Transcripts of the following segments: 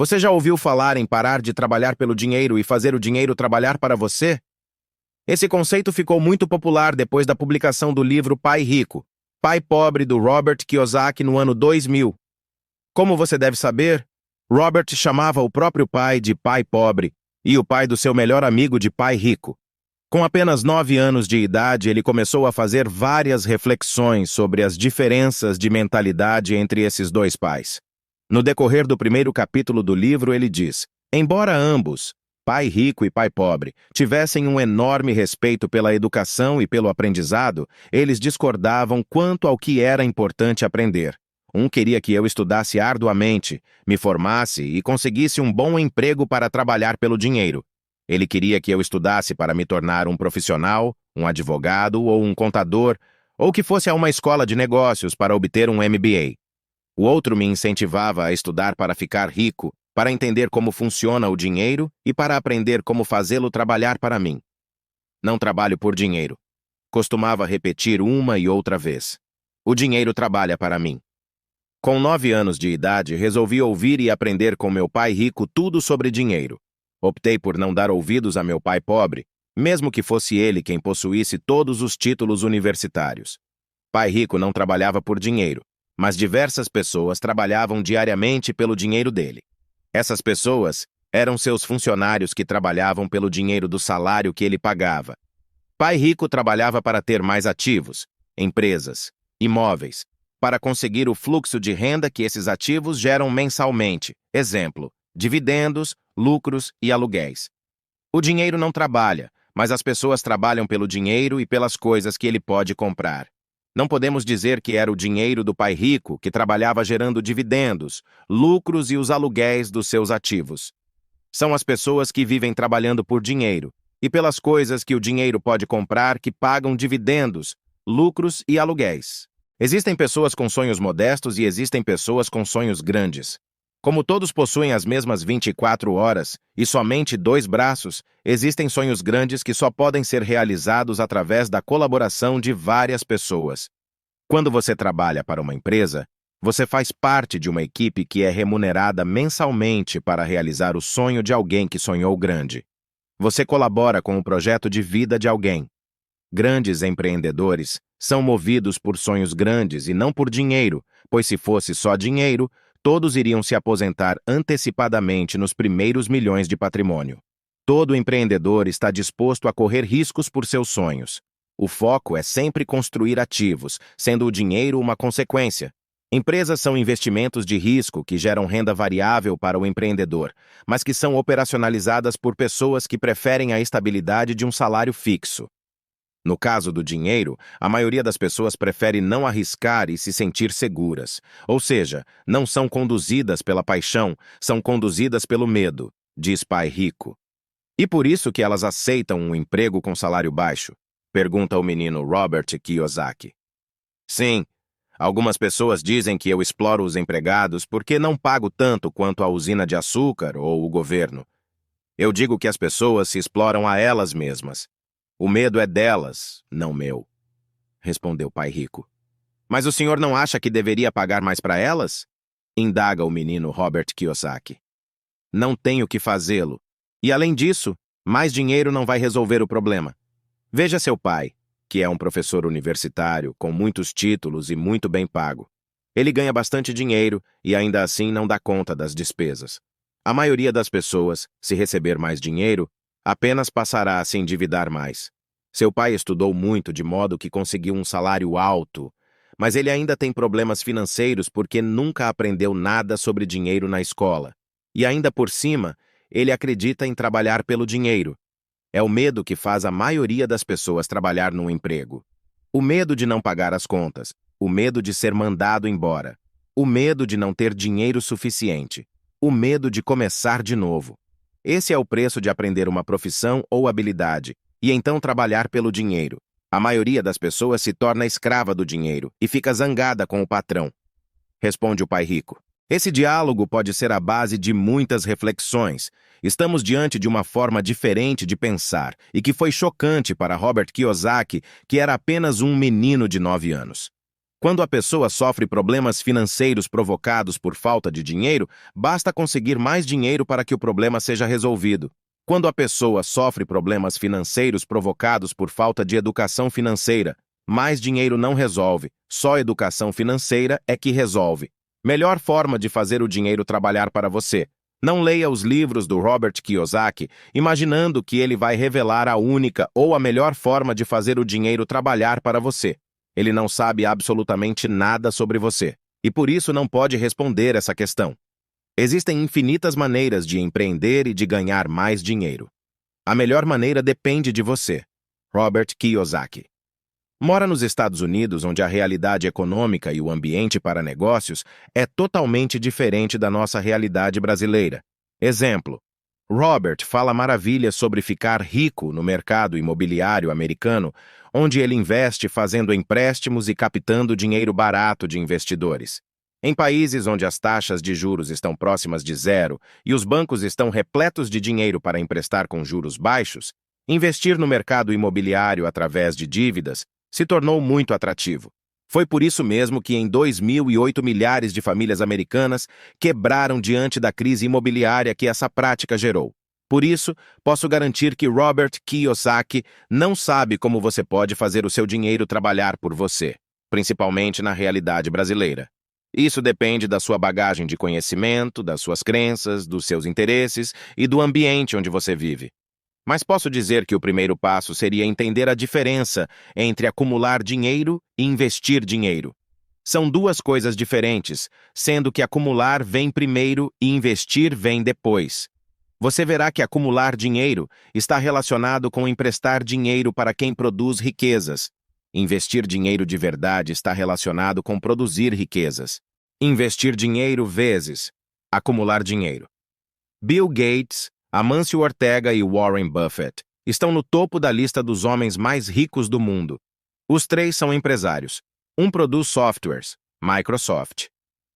Você já ouviu falar em parar de trabalhar pelo dinheiro e fazer o dinheiro trabalhar para você? Esse conceito ficou muito popular depois da publicação do livro Pai Rico, Pai Pobre, do Robert Kiyosaki no ano 2000. Como você deve saber, Robert chamava o próprio pai de pai pobre e o pai do seu melhor amigo de pai rico. Com apenas 9 anos de idade, ele começou a fazer várias reflexões sobre as diferenças de mentalidade entre esses dois pais. No decorrer do primeiro capítulo do livro, ele diz: embora ambos, pai rico e pai pobre, tivessem um enorme respeito pela educação e pelo aprendizado, eles discordavam quanto ao que era importante aprender. Um queria que eu estudasse arduamente, me formasse e conseguisse um bom emprego para trabalhar pelo dinheiro. Ele queria que eu estudasse para me tornar um profissional, um advogado ou um contador, ou que fosse a uma escola de negócios para obter um MBA. O outro me incentivava a estudar para ficar rico, para entender como funciona o dinheiro e para aprender como fazê-lo trabalhar para mim. Não trabalho por dinheiro. Costumava repetir uma e outra vez. O dinheiro trabalha para mim. Com 9 anos de idade, resolvi ouvir e aprender com meu pai rico tudo sobre dinheiro. Optei por não dar ouvidos a meu pai pobre, mesmo que fosse ele quem possuísse todos os títulos universitários. Pai rico não trabalhava por dinheiro, mas diversas pessoas trabalhavam diariamente pelo dinheiro dele. Essas pessoas eram seus funcionários que trabalhavam pelo dinheiro do salário que ele pagava. Pai rico trabalhava para ter mais ativos, empresas, imóveis, para conseguir o fluxo de renda que esses ativos geram mensalmente. Exemplo, dividendos, lucros e aluguéis. O dinheiro não trabalha, mas as pessoas trabalham pelo dinheiro e pelas coisas que ele pode comprar. Não podemos dizer que era o dinheiro do pai rico que trabalhava gerando dividendos, lucros e os aluguéis dos seus ativos. São as pessoas que vivem trabalhando por dinheiro e pelas coisas que o dinheiro pode comprar que pagam dividendos, lucros e aluguéis. Existem pessoas com sonhos modestos e existem pessoas com sonhos grandes. Como todos possuem as mesmas 24 horas e somente 2 braços, existem sonhos grandes que só podem ser realizados através da colaboração de várias pessoas. Quando você trabalha para uma empresa, você faz parte de uma equipe que é remunerada mensalmente para realizar o sonho de alguém que sonhou grande. Você colabora com o projeto de vida de alguém. Grandes empreendedores são movidos por sonhos grandes e não por dinheiro, pois se fosse só dinheiro, todos iriam se aposentar antecipadamente nos primeiros milhões de patrimônio. Todo empreendedor está disposto a correr riscos por seus sonhos. O foco é sempre construir ativos, sendo o dinheiro uma consequência. Empresas são investimentos de risco que geram renda variável para o empreendedor, mas que são operacionalizadas por pessoas que preferem a estabilidade de um salário fixo. No caso do dinheiro, a maioria das pessoas prefere não arriscar e se sentir seguras. Ou seja, não são conduzidas pela paixão, são conduzidas pelo medo, diz pai rico. E por isso que elas aceitam um emprego com salário baixo? Pergunta o menino Robert Kiyosaki. Sim, algumas pessoas dizem que eu exploro os empregados porque não pago tanto quanto a usina de açúcar ou o governo. Eu digo que as pessoas se exploram a elas mesmas. O medo é delas, não meu, respondeu pai rico. Mas o senhor não acha que deveria pagar mais para elas? Indaga o menino Robert Kiyosaki. Não tenho que fazê-lo. E além disso, mais dinheiro não vai resolver o problema. Veja seu pai, que é um professor universitário com muitos títulos e muito bem pago. Ele ganha bastante dinheiro e ainda assim não dá conta das despesas. A maioria das pessoas, se receber mais dinheiro, apenas passará a se endividar mais. Seu pai estudou muito de modo que conseguiu um salário alto, mas ele ainda tem problemas financeiros porque nunca aprendeu nada sobre dinheiro na escola. E ainda por cima, ele acredita em trabalhar pelo dinheiro. É o medo que faz a maioria das pessoas trabalhar num emprego. O medo de não pagar as contas, o medo de ser mandado embora, o medo de não ter dinheiro suficiente, o medo de começar de novo. Esse é o preço de aprender uma profissão ou habilidade, e então trabalhar pelo dinheiro. A maioria das pessoas se torna escrava do dinheiro e fica zangada com o patrão. Responde o pai rico. Esse diálogo pode ser a base de muitas reflexões. Estamos diante de uma forma diferente de pensar e que foi chocante para Robert Kiyosaki, que era apenas um menino de 9 anos. Quando a pessoa sofre problemas financeiros provocados por falta de dinheiro, basta conseguir mais dinheiro para que o problema seja resolvido. Quando a pessoa sofre problemas financeiros provocados por falta de educação financeira, mais dinheiro não resolve, só educação financeira é que resolve. Melhor forma de fazer o dinheiro trabalhar para você. Não leia os livros do Robert Kiyosaki imaginando que ele vai revelar a única ou a melhor forma de fazer o dinheiro trabalhar para você. Ele não sabe absolutamente nada sobre você, e por isso não pode responder essa questão. Existem infinitas maneiras de empreender e de ganhar mais dinheiro. A melhor maneira depende de você. Robert Kiyosaki. Mora nos Estados Unidos, onde a realidade econômica e o ambiente para negócios é totalmente diferente da nossa realidade brasileira. Exemplo: Robert fala maravilhas sobre ficar rico no mercado imobiliário americano, onde ele investe fazendo empréstimos e captando dinheiro barato de investidores. Em países onde as taxas de juros estão próximas de zero e os bancos estão repletos de dinheiro para emprestar com juros baixos, investir no mercado imobiliário através de dívidas se tornou muito atrativo. Foi por isso mesmo que em 2008 milhares de famílias americanas quebraram diante da crise imobiliária que essa prática gerou. Por isso, posso garantir que Robert Kiyosaki não sabe como você pode fazer o seu dinheiro trabalhar por você, principalmente na realidade brasileira. Isso depende da sua bagagem de conhecimento, das suas crenças, dos seus interesses e do ambiente onde você vive. Mas posso dizer que o primeiro passo seria entender a diferença entre acumular dinheiro e investir dinheiro. São duas coisas diferentes, sendo que acumular vem primeiro e investir vem depois. Você verá que acumular dinheiro está relacionado com emprestar dinheiro para quem produz riquezas. Investir dinheiro de verdade está relacionado com produzir riquezas. Investir dinheiro vezes acumular dinheiro. Bill Gates, Amancio Ortega e Warren Buffett estão no topo da lista dos homens mais ricos do mundo. Os três são empresários. Um produz softwares, Microsoft.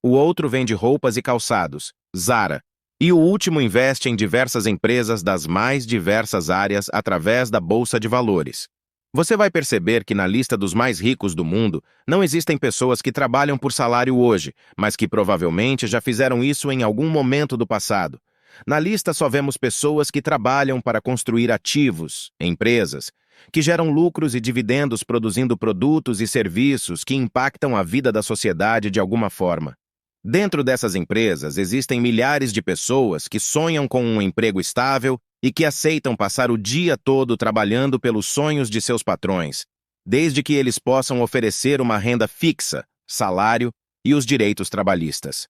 O outro vende roupas e calçados, Zara. E o último investe em diversas empresas das mais diversas áreas através da Bolsa de Valores. Você vai perceber que na lista dos mais ricos do mundo não existem pessoas que trabalham por salário hoje, mas que provavelmente já fizeram isso em algum momento do passado. Na lista só vemos pessoas que trabalham para construir ativos, empresas, que geram lucros e dividendos produzindo produtos e serviços que impactam a vida da sociedade de alguma forma. Dentro dessas empresas existem milhares de pessoas que sonham com um emprego estável e que aceitam passar o dia todo trabalhando pelos sonhos de seus patrões, desde que eles possam oferecer uma renda fixa, salário e os direitos trabalhistas.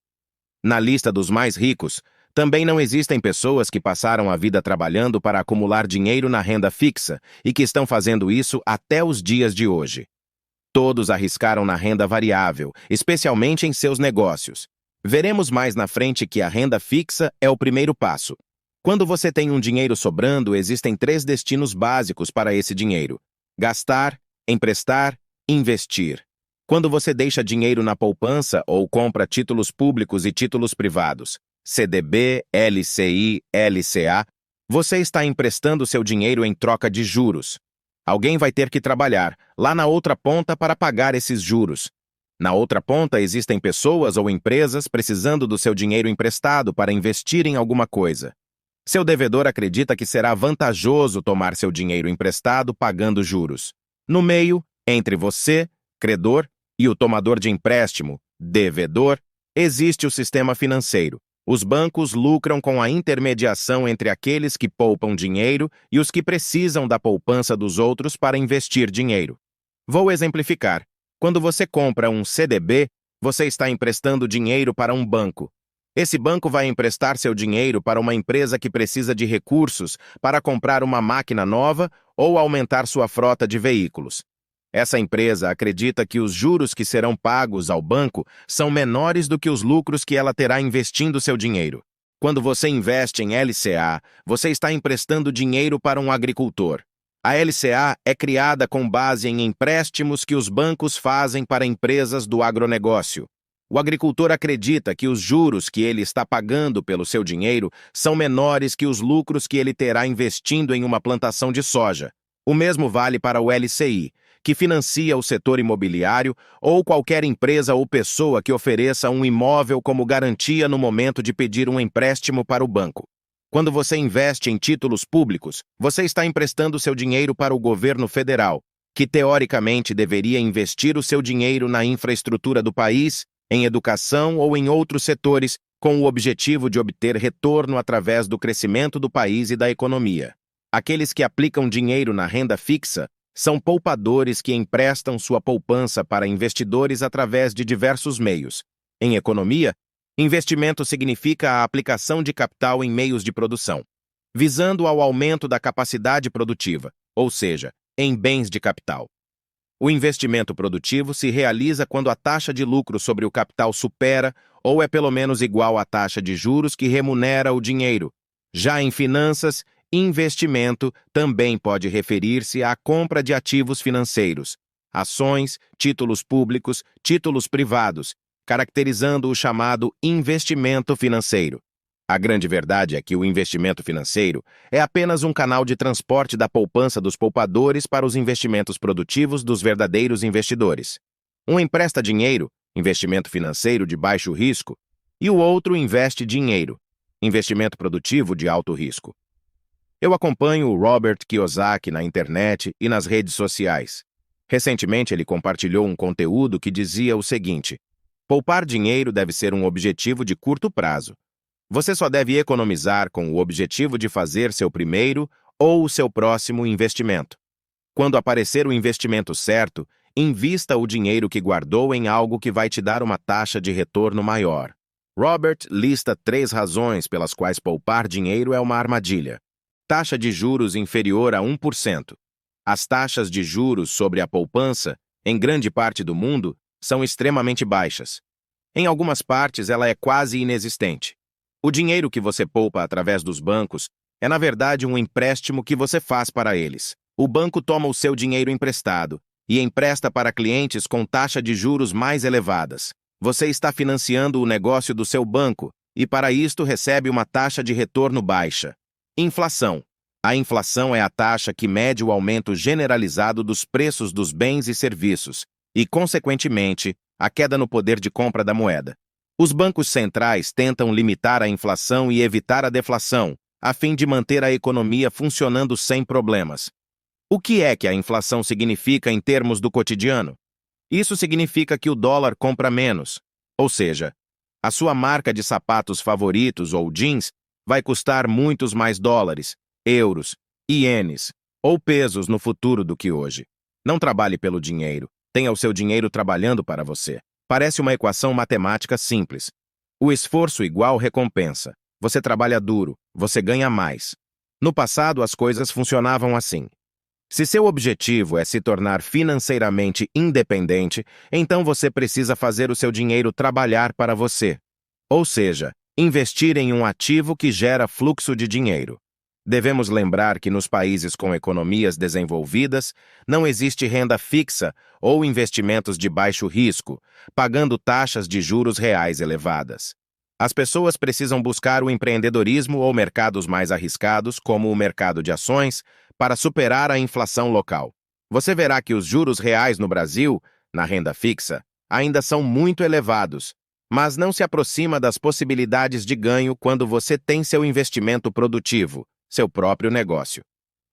Na lista dos mais ricos, também não existem pessoas que passaram a vida trabalhando para acumular dinheiro na renda fixa e que estão fazendo isso até os dias de hoje. Todos arriscaram na renda variável, especialmente em seus negócios. Veremos mais na frente que a renda fixa é o primeiro passo. Quando você tem um dinheiro sobrando, existem 3 destinos básicos para esse dinheiro: gastar, emprestar, investir. Quando você deixa dinheiro na poupança ou compra títulos públicos e títulos privados, CDB, LCI, LCA, você está emprestando seu dinheiro em troca de juros. Alguém vai ter que trabalhar lá na outra ponta para pagar esses juros. Na outra ponta existem pessoas ou empresas precisando do seu dinheiro emprestado para investir em alguma coisa. Seu devedor acredita que será vantajoso tomar seu dinheiro emprestado pagando juros. No meio, entre você, credor, e o tomador de empréstimo, devedor, existe o sistema financeiro. Os bancos lucram com a intermediação entre aqueles que poupam dinheiro e os que precisam da poupança dos outros para investir dinheiro. Vou exemplificar. Quando você compra um CDB, você está emprestando dinheiro para um banco. Esse banco vai emprestar seu dinheiro para uma empresa que precisa de recursos para comprar uma máquina nova ou aumentar sua frota de veículos. Essa empresa acredita que os juros que serão pagos ao banco são menores do que os lucros que ela terá investindo seu dinheiro. Quando você investe em LCA, você está emprestando dinheiro para um agricultor. A LCA é criada com base em empréstimos que os bancos fazem para empresas do agronegócio. O agricultor acredita que os juros que ele está pagando pelo seu dinheiro são menores que os lucros que ele terá investindo em uma plantação de soja. O mesmo vale para o LCI, que financia o setor imobiliário, ou qualquer empresa ou pessoa que ofereça um imóvel como garantia no momento de pedir um empréstimo para o banco. Quando você investe em títulos públicos, você está emprestando seu dinheiro para o governo federal, que teoricamente deveria investir o seu dinheiro na infraestrutura do país, em educação ou em outros setores, com o objetivo de obter retorno através do crescimento do país e da economia. Aqueles que aplicam dinheiro na renda fixa são poupadores que emprestam sua poupança para investidores através de diversos meios. Em economia, investimento significa a aplicação de capital em meios de produção, visando ao aumento da capacidade produtiva, ou seja, em bens de capital. O investimento produtivo se realiza quando a taxa de lucro sobre o capital supera ou é pelo menos igual à taxa de juros que remunera o dinheiro. Já em finanças, investimento também pode referir-se à compra de ativos financeiros, ações, títulos públicos, títulos privados, caracterizando o chamado investimento financeiro. A grande verdade é que o investimento financeiro é apenas um canal de transporte da poupança dos poupadores para os investimentos produtivos dos verdadeiros investidores. Um empresta dinheiro, investimento financeiro de baixo risco, e o outro investe dinheiro, investimento produtivo de alto risco. Eu acompanho o Robert Kiyosaki na internet e nas redes sociais. Recentemente, ele compartilhou um conteúdo que dizia o seguinte: poupar dinheiro deve ser um objetivo de curto prazo. Você só deve economizar com o objetivo de fazer seu primeiro ou o seu próximo investimento. Quando aparecer o investimento certo, invista o dinheiro que guardou em algo que vai te dar uma taxa de retorno maior. Robert lista 3 razões pelas quais poupar dinheiro é uma armadilha. Taxa de juros inferior a 1%. As taxas de juros sobre a poupança, em grande parte do mundo, são extremamente baixas. Em algumas partes, ela é quase inexistente. O dinheiro que você poupa através dos bancos é, na verdade, um empréstimo que você faz para eles. O banco toma o seu dinheiro emprestado e empresta para clientes com taxa de juros mais elevadas. Você está financiando o negócio do seu banco e, para isto, recebe uma taxa de retorno baixa. Inflação. A inflação é a taxa que mede o aumento generalizado dos preços dos bens e serviços e, consequentemente, a queda no poder de compra da moeda. Os bancos centrais tentam limitar a inflação e evitar a deflação, a fim de manter a economia funcionando sem problemas. O que é que a inflação significa em termos do cotidiano? Isso significa que o dólar compra menos, ou seja, a sua marca de sapatos favoritos ou jeans vai custar muitos mais dólares, euros, ienes ou pesos no futuro do que hoje. Não trabalhe pelo dinheiro, tenha o seu dinheiro trabalhando para você. Parece uma equação matemática simples. O esforço igual recompensa. Você trabalha duro, você ganha mais. No passado, as coisas funcionavam assim. Se seu objetivo é se tornar financeiramente independente, então você precisa fazer o seu dinheiro trabalhar para você. Ou seja, investir em um ativo que gera fluxo de dinheiro. Devemos lembrar que nos países com economias desenvolvidas não existe renda fixa ou investimentos de baixo risco, pagando taxas de juros reais elevadas. As pessoas precisam buscar o empreendedorismo ou mercados mais arriscados, como o mercado de ações, para superar a inflação local. Você verá que os juros reais no Brasil, na renda fixa, ainda são muito elevados, mas não se aproxima das possibilidades de ganho quando você tem seu investimento produtivo, seu próprio negócio.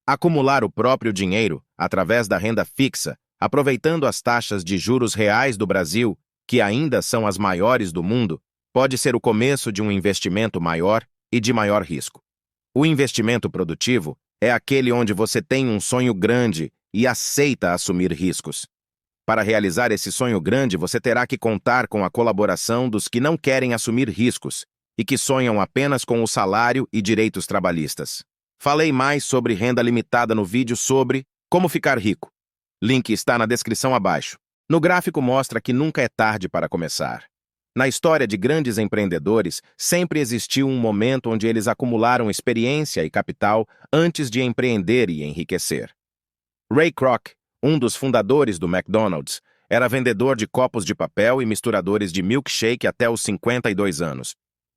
Acumular o próprio dinheiro, através da renda fixa, aproveitando as taxas de juros reais do Brasil, que ainda são as maiores do mundo, pode ser o começo de um investimento maior e de maior risco. O investimento produtivo é aquele onde você tem um sonho grande e aceita assumir riscos. Para realizar esse sonho grande, você terá que contar com a colaboração dos que não querem assumir riscos e que sonham apenas com o salário e direitos trabalhistas. Falei mais sobre renda limitada no vídeo sobre como ficar rico. Link está na descrição abaixo. No gráfico mostra que nunca é tarde para começar. Na história de grandes empreendedores, sempre existiu um momento onde eles acumularam experiência e capital antes de empreender e enriquecer. Ray Kroc, um dos fundadores do McDonald's, era vendedor de copos de papel e misturadores de milkshake até os 52 anos.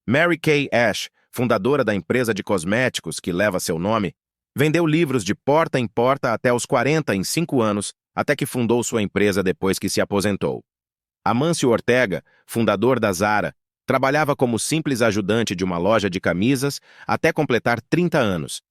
Mary Kay Ash, fundadora da empresa de cosméticos que leva seu nome, vendeu livros de porta em porta até os 45 anos, até que fundou sua empresa depois que se aposentou. Amâncio Ortega, fundador da Zara, trabalhava como simples ajudante de uma loja de camisas até completar 30 anos.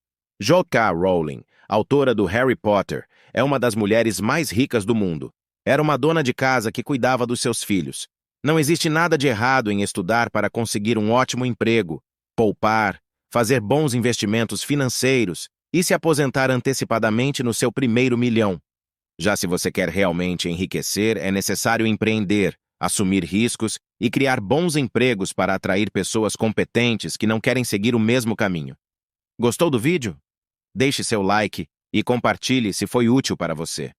J.K. Rowling, autora do Harry Potter, é uma das mulheres mais ricas do mundo. Era uma dona de casa que cuidava dos seus filhos. Não existe nada de errado em estudar para conseguir um ótimo emprego, poupar, fazer bons investimentos financeiros e se aposentar antecipadamente no seu primeiro milhão. Já se você quer realmente enriquecer, é necessário empreender, assumir riscos e criar bons empregos para atrair pessoas competentes que não querem seguir o mesmo caminho. Gostou do vídeo? Deixe seu like e compartilhe se foi útil para você.